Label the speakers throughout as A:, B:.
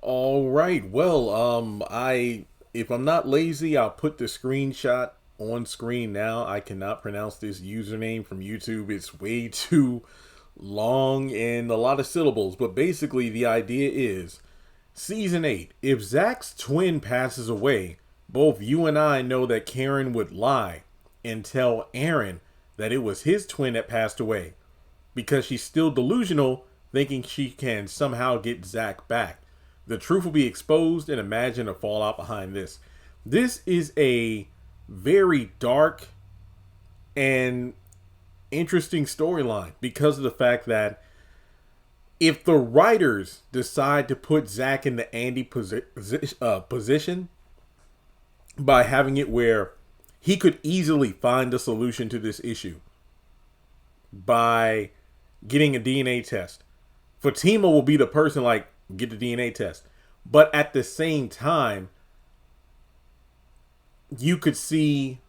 A: All right. Well, I if I'm not lazy, I'll put the screenshot on screen now. I cannot pronounce this username from YouTube. It's way too long and a lot of syllables. But basically, the idea is season 8. If Zach's twin passes away, both you and I know that Karen would lie and tell Aaron that it was his twin that passed away because she's still delusional, thinking she can somehow get Zach back. The truth will be exposed, and imagine the fallout behind this. This is a very dark and interesting storyline because of the fact that if the writers decide to put Zach in the Andy position by having it where he could easily find a solution to this issue by getting a DNA test, Fatima will be the person like, get the DNA test. But at the same time, you could see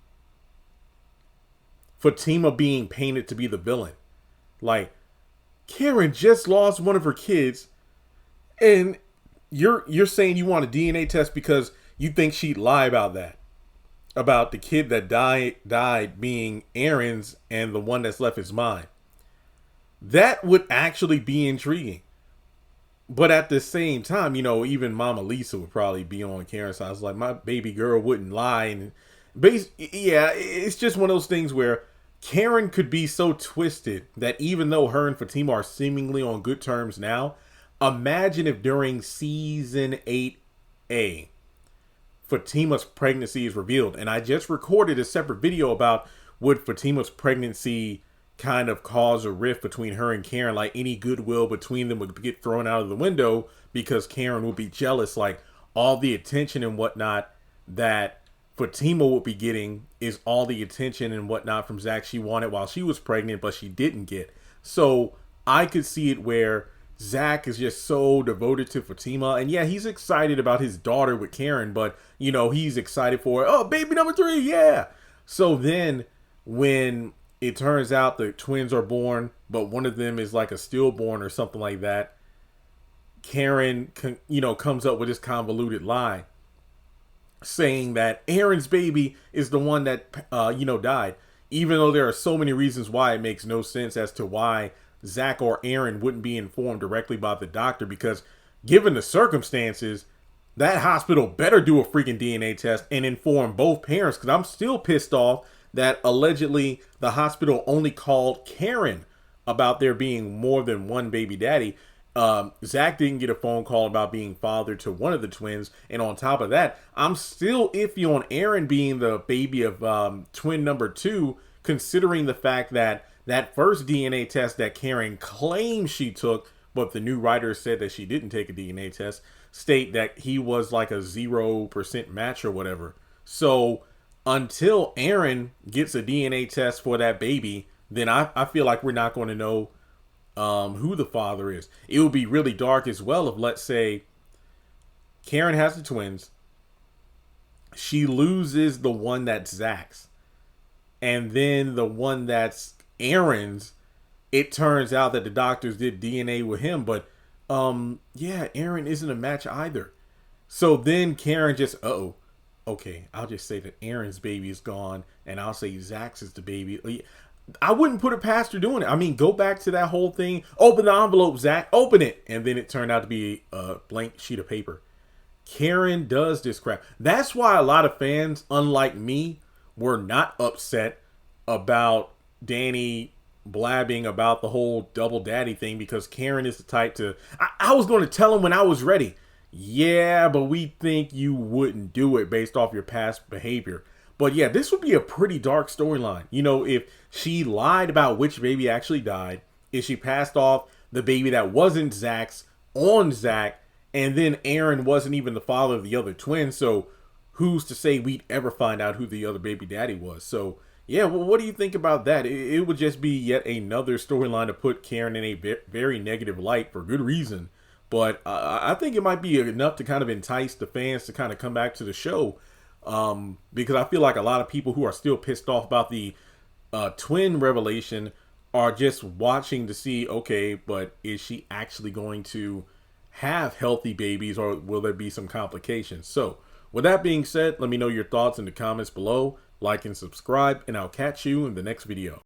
A: Fatima being painted to be the villain. Like, Karen just lost one of her kids, and you're saying you want a DNA test because you think she'd lie about that. About the kid that died being Aaron's and the one that's left is mine. That would actually be intriguing. But at the same time, even Mama Lisa would probably be on Karen's side. It's like, my baby girl wouldn't lie. And yeah, it's just one of those things where Karen could be so twisted that even though her and Fatima are seemingly on good terms now, imagine if during season 8A, Fatima's pregnancy is revealed. And I just recorded a separate video about would Fatima's pregnancy kind of cause a rift between her and Karen, like any goodwill between them would get thrown out of the window because Karen would be jealous, like all the attention and whatnot that Fatima would be getting is all the attention and whatnot from Zach she wanted while she was pregnant, but she didn't get. So I could see it where Zach is just so devoted to Fatima, and yeah, he's excited about his daughter with Karen, but he's excited for, oh, baby number 3, yeah. So then when it turns out the twins are born, but one of them is like a stillborn or something like that, Karen, comes up with this convoluted lie saying that Aaron's baby is the one that, died. Even though there are so many reasons why it makes no sense as to why Zach or Aaron wouldn't be informed directly by the doctor, because given the circumstances, that hospital better do a freaking DNA test and inform both parents, because I'm still pissed off that allegedly the hospital only called Karen about there being more than one baby daddy. Zach didn't get a phone call about being father to one of the twins. And on top of that, I'm still iffy on Aaron being the baby of twin number 2, considering the fact that that first DNA test that Karen claims she took, but the new writer said that she didn't take a DNA test, state that he was like a 0% match or whatever. So until Aaron gets a DNA test for that baby, then I feel like we're not going to know who the father is. It would be really dark as well if, let's say, Karen has the twins, she loses the one that's Zach's, and then the one that's Aaron's, it turns out that the doctors did DNA with him, but Aaron isn't a match either. So then Karen just, okay, I'll just say that Aaron's baby is gone, and I'll say Zach's is the baby. I wouldn't put it past her doing it. I mean, go back to that whole thing. Open the envelope, Zach. Open it. And then it turned out to be a blank sheet of paper. Karen does this crap. That's why a lot of fans, unlike me, were not upset about Danny blabbing about the whole double daddy thing, because Karen is the type to... I was going to tell him when I was ready. Yeah, but we think you wouldn't do it based off your past behavior. But yeah, this would be a pretty dark storyline. If she lied about which baby actually died, if she passed off the baby that wasn't Zach's on Zach, and then Aaron wasn't even the father of the other twin, so who's to say we'd ever find out who the other baby daddy was? So yeah, well, what do you think about that? It would just be yet another storyline to put Karen in a very negative light for good reason. But I think it might be enough to kind of entice the fans to kind of come back to the show. Because I feel like a lot of people who are still pissed off about the twin revelation are just watching to see, okay, but is she actually going to have healthy babies, or will there be some complications? So with that being said, let me know your thoughts in the comments below. Like and subscribe, and I'll catch you in the next video.